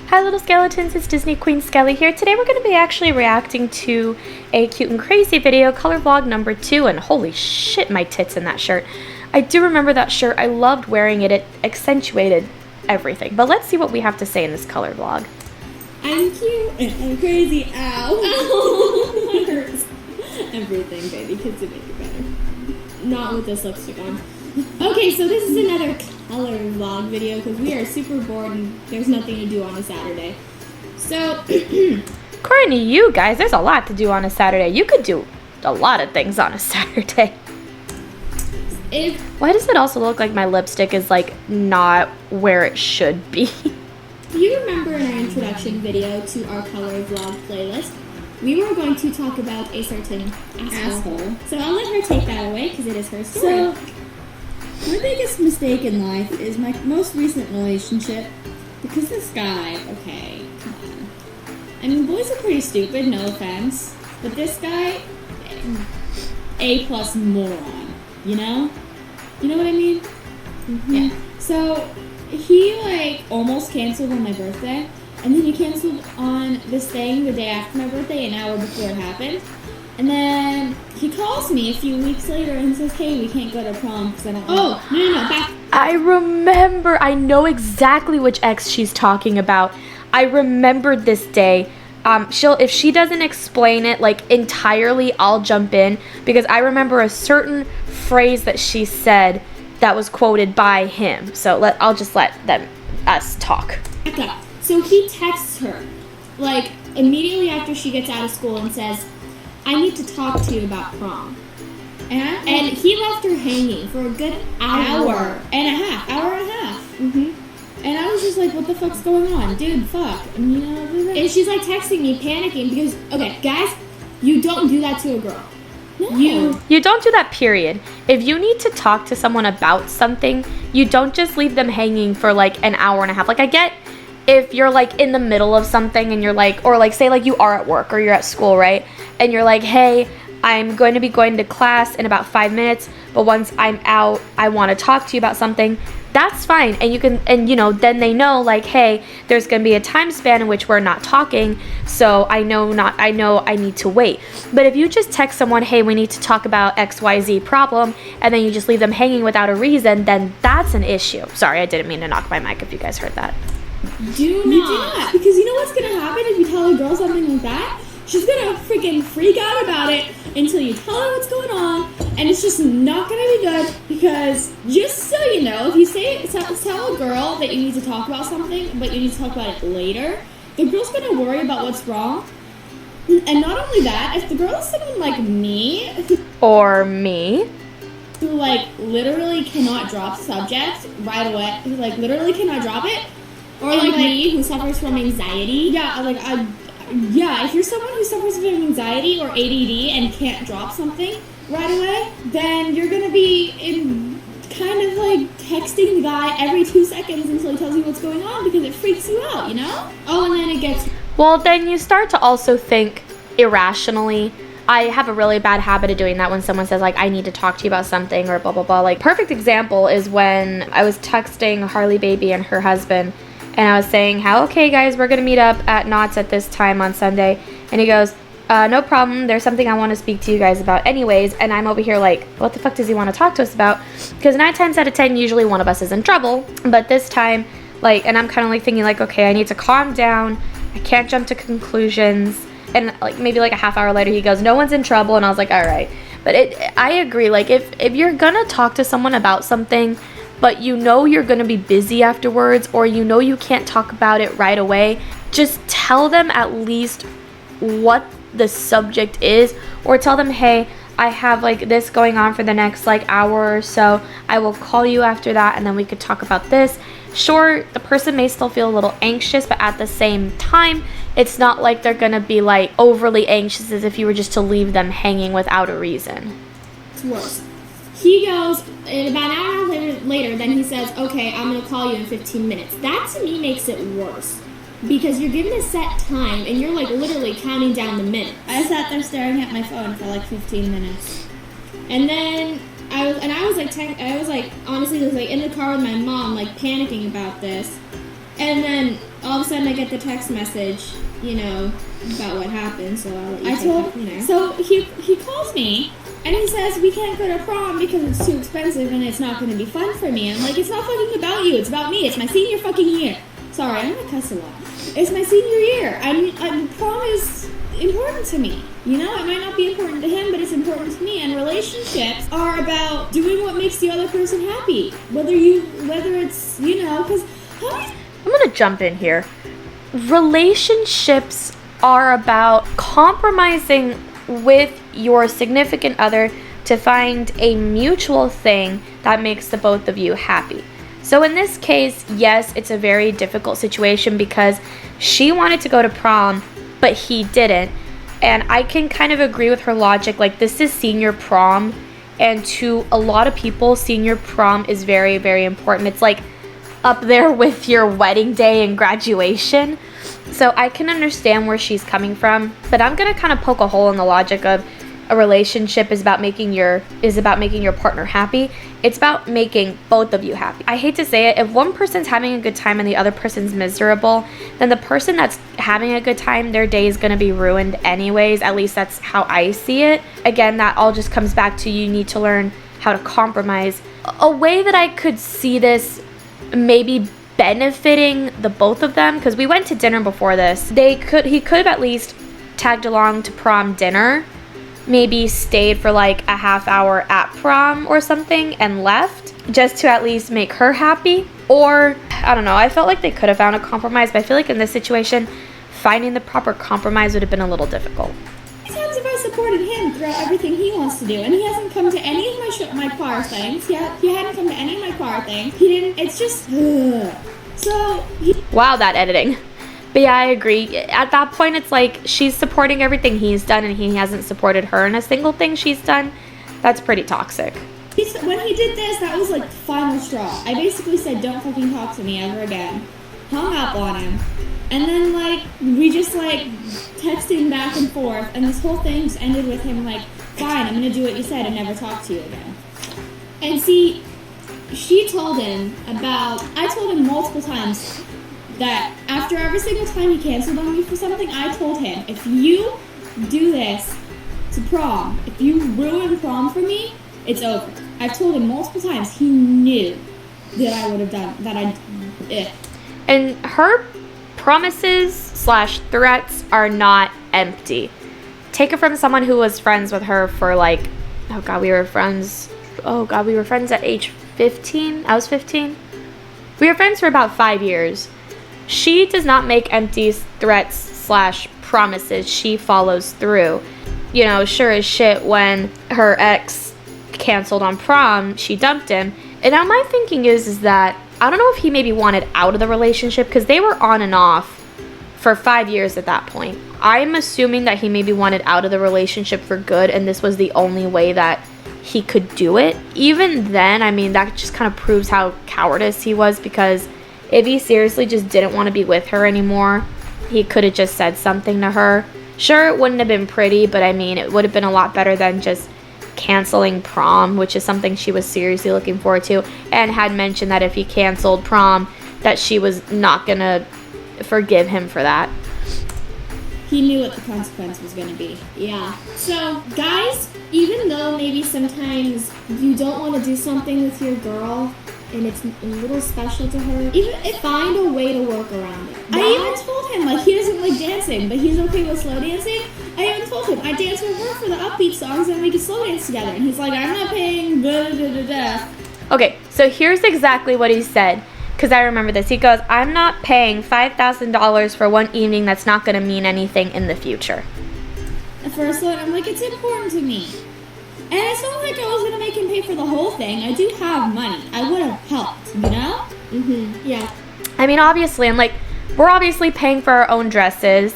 Hi little skeletons, it's Disney Queen Skelly here. Today we're going to be actually reacting to a cute and crazy video, color vlog number 2, and holy shit, my tits in that shirt. I do remember that shirt. I loved wearing it. It accentuated everything. But let's see what we have to say in this color vlog. I'm cute and I'm crazy. Ow. Ow. It hurts. Everything, baby. Kids would make it better. Not with this lipstick on. Okay, so this is another color vlog video because we are super bored and there's nothing to do on a Saturday. So, according to you guys, there's a lot to do on a Saturday. You could do a lot of things on a Saturday. Why does it also look like my lipstick is like not where it should be? Do you remember in our introduction video to our color vlog playlist, we were going to talk about a certain asshole. So I'll let her take that away because it is her story. So, my biggest mistake in life is my most recent relationship, because this guy, okay, come on. I mean, boys are pretty stupid, no offense, but this guy, A+ moron, you know? You know what I mean? Mm-hmm. Yeah. So, he, like, almost canceled on my birthday, and then he canceled on this thing the day after my birthday, an hour before it happened. And then he calls me a few weeks later and says, hey, we can't go to prom because I don't know. Oh, no, back. I remember. I know exactly which ex she's talking about. I remembered this day. If she doesn't explain it like entirely, I'll jump in because I remember a certain phrase that she said that was quoted by him. So I'll just let us talk. Okay. So he texts her like immediately after she gets out of school and says, I need to talk to you about prom. And he left her hanging for a good hour and a half. Mm-hmm. And I was just like, what the fuck's going on? Dude, fuck. And, you know, and she's like texting me, panicking, because, okay, guys, you don't do that to a girl. No. You don't do that, period. If you need to talk to someone about something, you don't just leave them hanging for like an hour and a half. Like, I get if you're like in the middle of something and you're like, or like say like you are at work or you're at school, right? And you're like, hey, I'm going to be going to class in about 5 minutes, but once I'm out, I want to talk to you about something. That's fine. And you can, and you know, then they know like, hey, there's going to be a time span in which we're not talking. So I know I need to wait. But if you just text someone, hey, we need to talk about XYZ problem, and then you just leave them hanging without a reason, then that's an issue. Sorry, I didn't mean to knock my mic if you guys heard that. Do not. Because you know what's going to happen if you tell a girl something like that? She's going to freaking freak out about it until you tell her what's going on, and it's just not going to be good because, just so you know, if you tell a girl that you need to talk about something, but you need to talk about it later, the girl's going to worry about what's wrong. And not only that, if the girl is someone like me, or me, who, like, literally cannot drop subject right away, who, like, literally cannot drop it, or like me, who suffers from anxiety, if you're someone who suffers from anxiety or ADD and can't drop something right away, then you're going to be in kind of like texting the guy every 2 seconds until he tells you what's going on because it freaks you out, you know? Oh, and then it gets... Well, then you start to also think irrationally. I have a really bad habit of doing that when someone says, like, I need to talk to you about something or blah, blah, blah. Like, perfect example is when I was texting Harley Baby and her husband, and I was saying how, okay, guys, we're going to meet up at Knott's at this time on Sunday. And he goes, no problem. There's something I want to speak to you guys about anyways. And I'm over here like, what the fuck does he want to talk to us about? Because 9 times out of 10, usually one of us is in trouble. But this time, like, and I'm kind of like thinking like, okay, I need to calm down. I can't jump to conclusions. And like maybe like a half hour later, he goes, no one's in trouble. And I was like, all right. But I agree. Like if you're going to talk to someone about something, but you know you're going to be busy afterwards, or you know you can't talk about it right away, just tell them at least what the subject is, or tell them, hey, I have like this going on for the next like hour or so. I will call you after that and then we could talk about this. Sure, the person may still feel a little anxious, but at the same time, it's not like they're going to be like overly anxious as if you were just to leave them hanging without a reason. It's worse. He goes, and about an hour later, then he says, okay, I'm going to call you in 15 minutes. That, to me, makes it worse. Because you're given a set time, and you're, like, literally counting down the minutes. I sat there staring at my phone for, like, 15 minutes. And then I was, honestly, in the car with my mom, like, panicking about this. And then all of a sudden I get the text message, about what happened. So I'll let you So he calls me and he says we can't go to prom because it's too expensive and it's not going to be fun for me. I'm like, it's not fucking about you. It's about me. It's my senior fucking year. Sorry, I'm gonna cuss a lot. It's my senior year. Prom is important to me. It might not be important to him, but it's important to me. And relationships are about doing what makes the other person happy. Whether it's, because I'm gonna jump in here. Relationships are about compromising with your significant other to find a mutual thing that makes the both of you happy. So in this case, yes, it's a very difficult situation because she wanted to go to prom, but he didn't. And I can kind of agree with her logic. Like, this is senior prom, and to a lot of people, senior prom is very, very important. It's like up there with your wedding day and graduation. So I can understand where she's coming from, but I'm gonna kind of poke a hole in the logic of a relationship is about making your partner happy. It's about making both of you happy. I hate to say it, if one person's having a good time and the other person's miserable, then the person that's having a good time, their day is going to be ruined anyways. At least that's how I see it. Again, that all just comes back to you need to learn how to compromise. A way that I could see this maybe benefiting the both of them, because we went to dinner before this. He could have at least tagged along to prom dinner, maybe stayed for like a half hour at prom or something and left just to at least make her happy. Or I don't know, I felt like they could have found a compromise, but I feel like in this situation finding the proper compromise would have been a little difficult. Sometimes if I supported him throughout everything he wants to do, and he hasn't come to any of my choir things, he hadn't come to any of my choir things, he didn't, it's just, Wow, that editing. But yeah, I agree. At that point, it's like she's supporting everything he's done and he hasn't supported her in a single thing she's done. That's pretty toxic. When he did this, that was like the final straw. I basically said, don't fucking talk to me ever again. Hung up on him. And then we just texting back and forth, and this whole thing just ended with him fine, I'm gonna do what you said and never talk to you again. And see, I told him multiple times that after every single time he canceled on me for something, I told him, if you do this to prom, if you ruin prom for me, it's over. I've told him multiple times. He knew that I would have done that. And her promises/threats are not empty. Take it from someone who was friends with her for we were friends at age 15. I was 15. We were friends for about 5 years. She does not make empty threats/promises. She follows through. Sure as shit when her ex canceled on prom, she dumped him. And now my thinking is that I don't know if he maybe wanted out of the relationship because they were on and off for 5 years at that point. I'm assuming that he maybe wanted out of the relationship for good and this was the only way that he could do it. Even then, I mean, that just kind of proves how cowardice he was, because if he seriously just didn't want to be with her anymore, he could have just said something to her. Sure, it wouldn't have been pretty, but I mean, it would have been a lot better than just canceling prom, which is something she was seriously looking forward to, and had mentioned that if he canceled prom, that she was not gonna forgive him for that. He knew what the consequence was going to be. Yeah. So, guys, even though maybe sometimes you don't want to do something with your girl and it's a little special to her, find a way to work around it. I even told him, he doesn't like dancing, but he's okay with slow dancing. I even told him I dance with her for the upbeat songs and we can slow dance together. And he's like, I'm not paying blah, blah, blah, blah. Okay, so here's exactly what he said, because I remember this. He goes, I'm not paying $5,000 for one evening that's not going to mean anything in the future. At first thought, I'm like, it's important to me. And it's not like I was going to make him pay for the whole thing. I do have money. I would have helped, Yeah. I mean, obviously, we're obviously paying for our own dresses.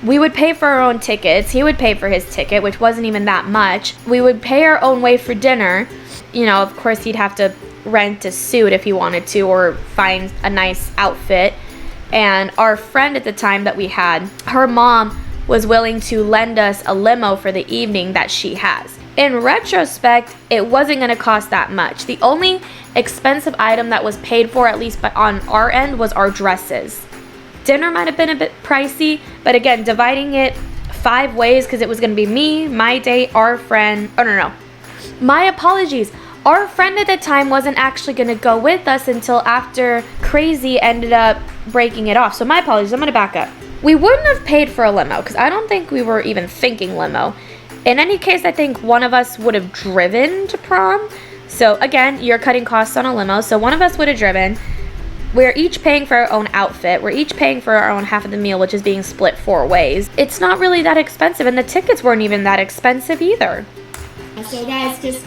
We would pay for our own tickets. He would pay for his ticket, which wasn't even that much. We would pay our own way for dinner. Of course, he'd have to rent a suit if he wanted to, or find a nice outfit. And our friend at the time that we had, her mom was willing to lend us a limo for the evening that she has. In retrospect, it wasn't going to cost that much. The only expensive item that was paid for, at least on our end, was our dresses. Dinner might have been a bit pricey, but again, dividing it 5 ways because it was going to be me, my date, our friend. Oh, no. My apologies. Our friend at the time wasn't actually going to go with us until after Crazy ended up breaking it off. So my apologies. I'm going to back up. We wouldn't have paid for a limo because I don't think we were even thinking limo. In any case, I think one of us would have driven to prom. So again, you're cutting costs on a limo. So one of us would have driven. We're each paying for our own outfit. We're each paying for our own half of the meal, which is being split 4 ways. It's not really that expensive, and the tickets weren't even that expensive either. So guys, just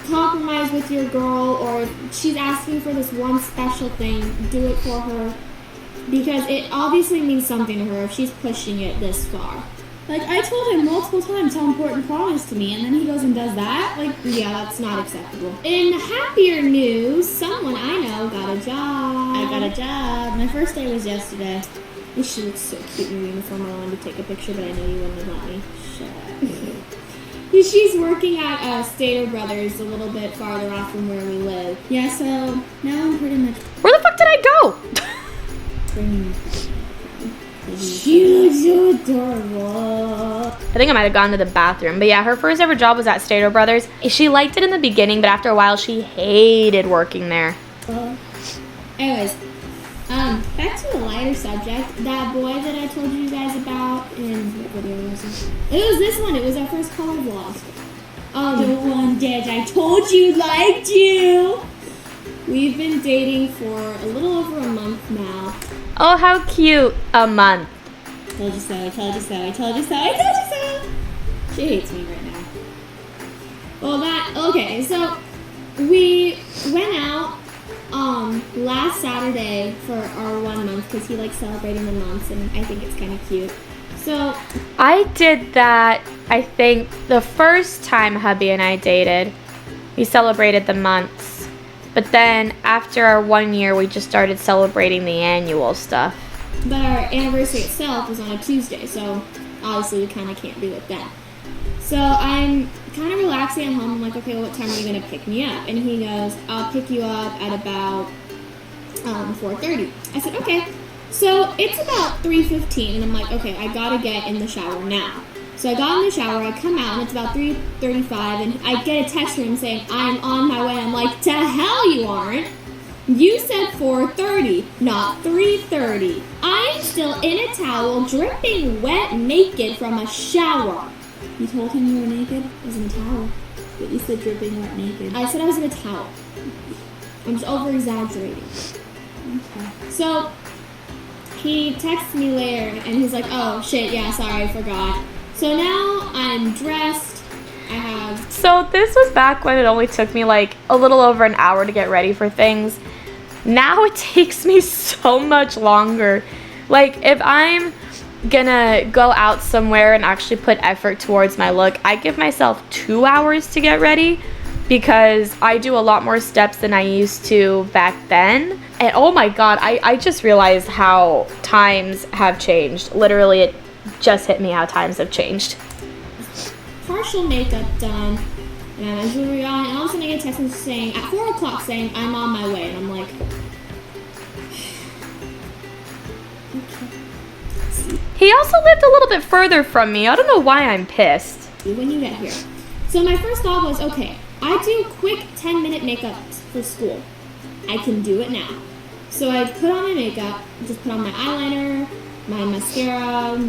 compromise with your girl, or if she's asking for this one special thing, do it for her. Because it obviously means something to her if she's pushing it this far. Like, I told him multiple times how important prom is to me, and then he goes and does that? Like, Yeah, that's not acceptable. In happier news, someone I know got a job. I got a job. My first day was yesterday. She looks so cute in her uniform. I wanted to take a picture, but I know you wouldn't have let me. Shut up. She's working at Stater Brothers, a little bit farther off from where we live. Yeah, so now I'm pretty much Where the fuck did I go? bringing She looks so adorable. I think I might have gone to the bathroom. But yeah, her first ever job was at Stater Brothers. She liked it in the beginning, but after a while, she hated working there. Anyways, back to a lighter subject. That boy that I told you guys about in what video was it? It was this one. It was our first color vlog. the one that I told you liked you. We've been dating for a little over a month now. Oh, how cute. A month. Told you so, I told you so, I told you so, I told you so. She hates me right now. Well, okay, so we went out last Saturday for our 1 month because he likes celebrating the months, and I think it's kind of cute. So I did that, I think, the first time hubby and I dated. We celebrated the months. But then after our 1 year, we just started celebrating the annual stuff. but our anniversary itself was on a Tuesday, so obviously we kind of can't do it then. So I'm kind of relaxing at home. I'm like, okay, well, what time are you going to pick me up? And he goes, I'll pick you up at about 4:30. I said, okay. So it's about 3:15, and I'm like, okay, I got to get in the shower now. So I got in the shower, I come out, and it's about 3:35, and I get a text from him saying, I'm on my way. I'm like, to hell you aren't. You said 4:30, not 3:30. I'm still in a towel, dripping wet, naked from a shower. You told him you were naked? I was in a towel. But you said dripping wet naked. I said I was in a towel. I'm just over-exaggerating. Okay. So he texts me later, and he's like, oh, shit, yeah, sorry, I forgot. So now I'm dressed. I have... So this was back when it only took me like a little over an hour to get ready for things. Now it takes me so much longer. Like, if I'm gonna go out somewhere and actually put effort towards my look, I give myself 2 hours to get ready because I do a lot more steps than I used to back then. And oh my god, I just realized how times have changed. Literally, it just hit me how times have changed. partial makeup done, and I have my jewelry on, and all of a sudden I get a text message saying, at 4 o'clock saying, I'm on my way, and I'm like, He also lived a little bit further from me. I don't know why I'm pissed. when you get here. So my first thought was, okay, I do quick 10-minute makeup for school. I can do it now. So I put on my makeup, just put on my eyeliner, my mascara, do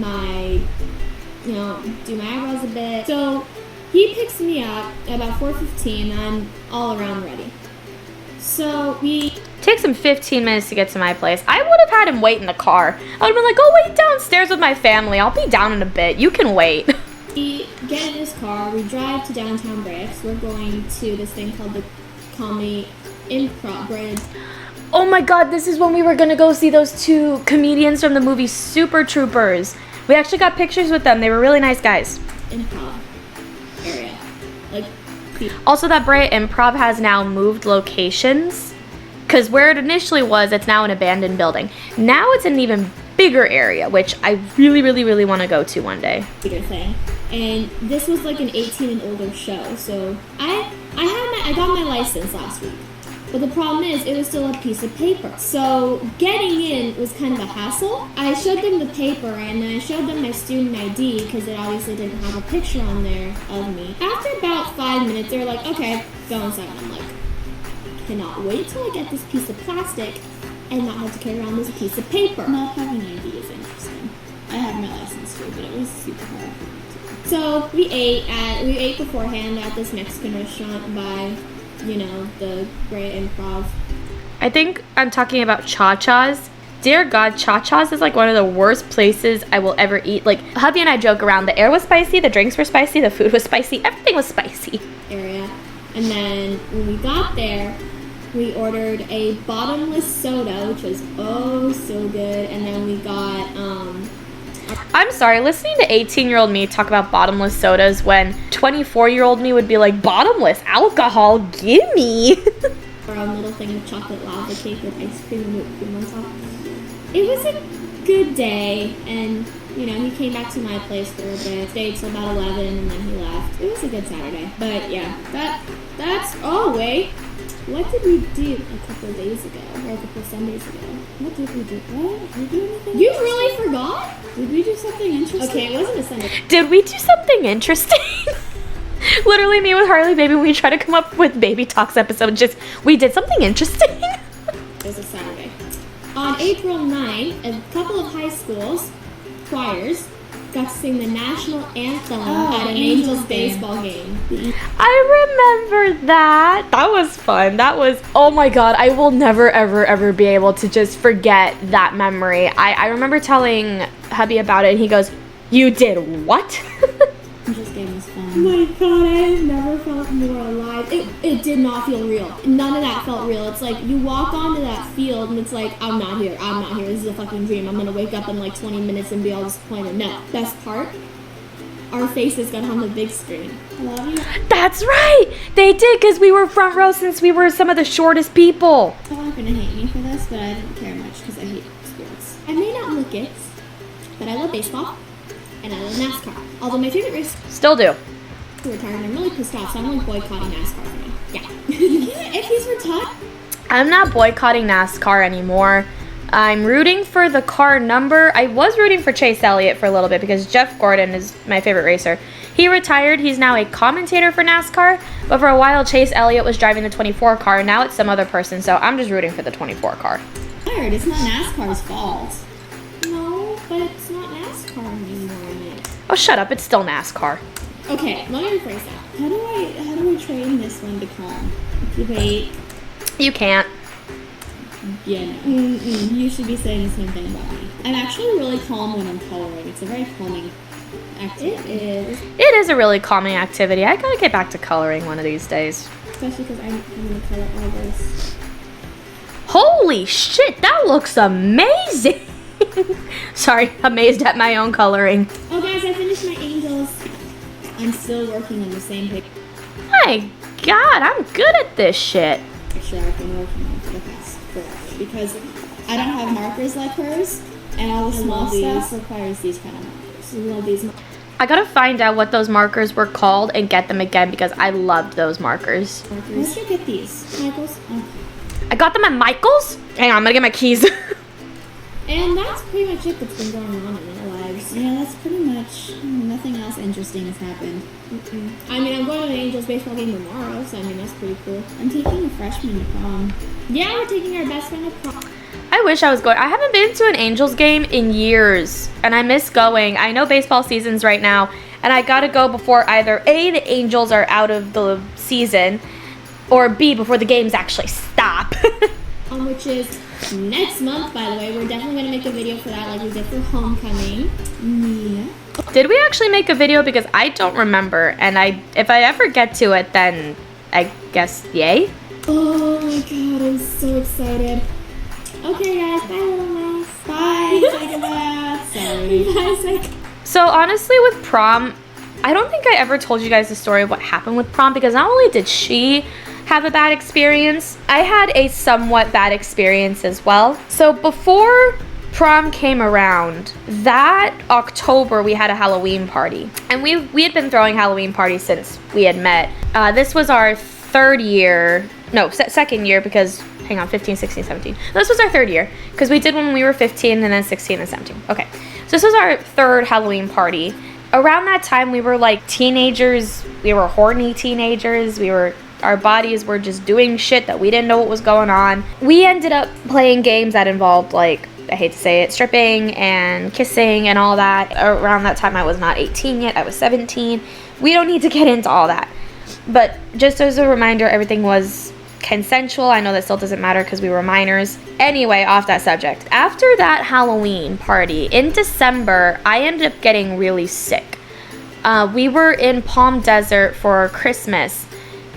my eyebrows a bit. So he picks me up at about 4:15, and I'm all around ready. So we... Takes him 15 minutes to get to my place. I would have had him wait in the car. I would have been like, go wait downstairs with my family. I'll be down in a bit. You can wait. We get in his car, we drive to downtown Bricks. We're going to this thing called the Comedy Improv Bridge. Oh my god, this is when we were going to go see those 2 comedians from the movie Super Troopers. We actually got pictures with them. They were really nice guys. Improv area. Like, Also, that Brea Improv has now moved locations. Because where it initially was, it's now an abandoned building. Now it's an even bigger area, which I really, really, really want to go to one day. theater thing. And this was like an 18 and older show. So I got my license last week. But the problem is, it was still a piece of paper. So getting in was kind of a hassle. I showed them the paper and then I showed them my student ID because it obviously didn't have a picture on there of me. After about 5 minutes, they were like, okay, go inside. I'm like, cannot wait till I get this piece of plastic and not have to carry around this piece of paper. Not having ID is interesting. I have my license too, but it was super hard. So we ate beforehand at this Mexican restaurant by, the Great Improv. I think I'm talking about Cha-Cha's. Dear God, Cha-Cha's is like one of the worst places I will ever eat. Like, hubby and I joke around. The air was spicy, the drinks were spicy, the food was spicy, everything was spicy. Area. And then when we got there, we ordered a bottomless soda, which was oh so good. And then we got, I'm sorry, listening to 18-year-old me talk about bottomless sodas when 24-year-old me would be like, bottomless alcohol, gimme. our own little thing of chocolate lava cake with ice cream and whipped cream on top. It was a good day, and he came back to my place for a bit, stayed till about 11, and then he left. It was a good Saturday. But yeah, wait. What did we do a couple of days ago, or a couple of Sundays ago? What did we do? What? Did we do anything? You really forgot? Did we do something interesting? Okay, it wasn't a Sunday. Did we do something interesting? Literally, me with Harley Baby, when we try to come up with Baby Talks episode, we did something interesting. It was a Saturday. On April 9th, a couple of high schools, choirs, got to sing the national anthem at an Angels baseball game. I remember that. That was fun. That was, oh my God, I will never, ever, ever be able to just forget that memory. I remember telling hubby about it, and he goes, "You did what?" Angels game was Oh fun. my God, I have never felt more alive. It did not feel real. None of that felt real. It's like you walk onto that field and it's like, I'm not here. This is a fucking dream. I'm gonna wake up in like 20 minutes and be all disappointed. No. Best part, our faces got on the big screen. I love you. That's right. They did, because we were front row since we were some of the shortest people. People are gonna hate me for this, but I didn't care much because I hate sports. I may not look it, but I love baseball and I love NASCAR. Although my favorite race Still do. is retired and I'm really pissed off, so I'm like boycotting NASCAR for now. Yeah. If he's retired. I'm not boycotting NASCAR anymore. I'm rooting for the car number. I was rooting for Chase Elliott for a little bit because Jeff Gordon is my favorite racer. He retired. He's now a commentator for NASCAR. But for a while, Chase Elliott was driving the 24 car. Now it's some other person. So I'm just rooting for the 24 car. Tired. It's not NASCAR's fault. No, but it's not NASCAR anymore, mate. Oh, shut up. It's still NASCAR. Okay, let me rephrase that. How do I train this one to calm? If you wait. You can't. Yeah, no. You should be saying the same thing about me. I'm actually really calm when I'm coloring. It's a very calming activity. It is. It is a really calming activity. I gotta get back to coloring one of these days. Especially because I'm going to color all this. Holy shit, that looks amazing. Sorry, amazed at my own coloring. Oh, guys, I finished my angels. I'm still working on the same picture My God, I'm good at this shit. I've been working on for the past forever because I don't have markers like hers, and all the small love these. stuff requires these kind of markers. I love these. I gotta find out what those markers were called and get them again because I loved those markers. Where'd you get these, Michaels? I got them at Michael's? Hang on, I'm gonna get my keys. And that's pretty much it that's been going on in our lives. Yeah, that's pretty much nothing else interesting has happened. I mean, I'm going to an Angels baseball game tomorrow, so I mean, that's pretty cool. I'm taking a freshman to prom. Yeah, we're taking our best friend to prom. I wish I was going. I haven't been to an Angels game in years, and I miss going. I know baseball season's right now, and I gotta go before either A, the Angels are out of the season, or B, before the games actually stop. Which is next month, by the way. We're definitely going to make a video for that like we did for homecoming. Yeah. Did we actually make a video? Because I don't remember, and if I ever get to it, then I guess yay. Oh my god, I'm so excited. Okay, guys, bye, little mice. Bye. Take a bath. Sorry. Bye, Psych. So honestly, with prom, I don't think I ever told you guys the story of what happened with prom, because not only did she have a bad experience, I had a somewhat bad experience as well. So before prom came around, that October we had a Halloween party, and we had been throwing Halloween parties since we had met. This was our third year no, second year because, hang on, 15, 16, 17. This was our third year because we did when we were 15 and then 16 and 17. Okay, so this was our third Halloween party. Around that time, we were like teenagers. We were horny teenagers. Our bodies were just doing shit that we didn't know what was going on. We ended up playing games that involved, like, I hate to say it, stripping and kissing and all that. Around that time, I was not 18 yet. I was 17. We don't need to get into all that. But just as a reminder, everything was consensual. I know that still doesn't matter because we were minors. Anyway, off that subject. After that Halloween party, in December, I ended up getting really sick. We were in Palm Desert for Christmas.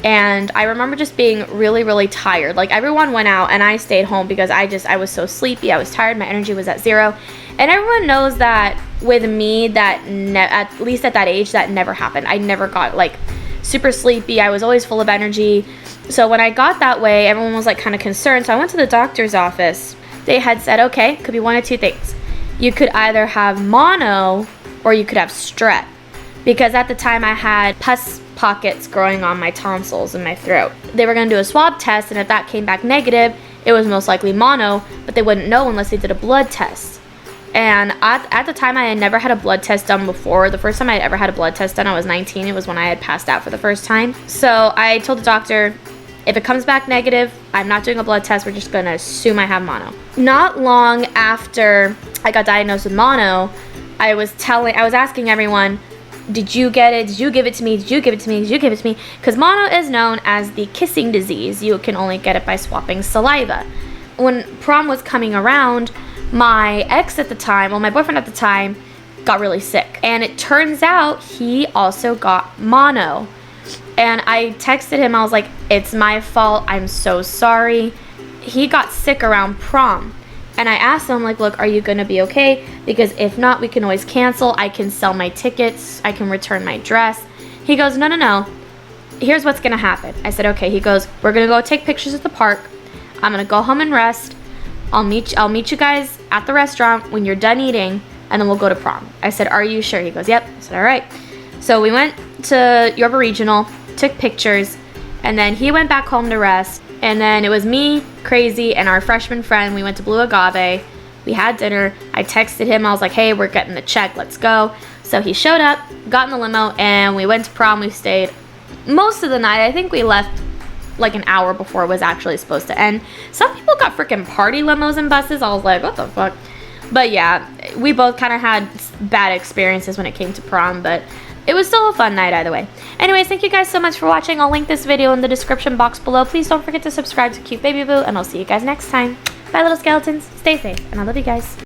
And I remember just being really, really tired. Like, everyone went out and I stayed home because I was so sleepy. I was tired. My energy was at zero. And everyone knows that with me, that at least at that age, that never happened. I never got, like, super sleepy. I was always full of energy. So when I got that way, everyone was, like, kind of concerned. So I went to the doctor's office. They had said, okay, could be one of two things. You could either have mono or you could have strep. Because at the time I had pus pockets growing on my tonsils in my throat. They were going to do a swab test, and if that came back negative, it was most likely mono, but they wouldn't know unless they did a blood test. And at the time, I had never had a blood test done before. The first time I had ever had a blood test done, I was 19. It was when I had passed out for the first time. So I told the doctor, if it comes back negative, I'm not doing a blood test. We're just going to assume I have mono. Not long after I got diagnosed with mono, I was asking everyone, did you get it? Did you give it to me? Did you give it to me? Did you give it to me? Because mono is known as the kissing disease. You can only get it by swapping saliva. When prom was coming around, my ex at the time, well, my boyfriend at the time, got really sick. And it turns out he also got mono. And I texted him. I was like, it's my fault. I'm so sorry. He got sick around prom. And I asked him, like, look, are you going to be okay? Because if not, we can always cancel. I can sell my tickets. I can return my dress. He goes, no. Here's what's going to happen. I said, okay. He goes, we're going to go take pictures at the park. I'm going to go home and rest. I'll meet you guys at the restaurant when you're done eating, and then we'll go to prom. I said, are you sure? He goes, yep. I said, all right. So we went to Yorba Regional, took pictures, and then he went back home to rest. And then it was me, Crazy, and our freshman friend. We went to Blue Agave. We had dinner. I texted him. I was like, hey, we're getting the check. Let's go. So he showed up, got in the limo, and we went to prom. We stayed most of the night. I think we left like an hour before it was actually supposed to end. Some people got freaking party limos and buses. I was like, what the fuck? But yeah, we both kind of had bad experiences when it came to prom, but it was still a fun night either way. Anyways, thank you guys so much for watching. I'll link this video in the description box below. Please don't forget to subscribe to Cute Baby Boo, and I'll see you guys next time. Bye, little skeletons. Stay safe, and I love you guys.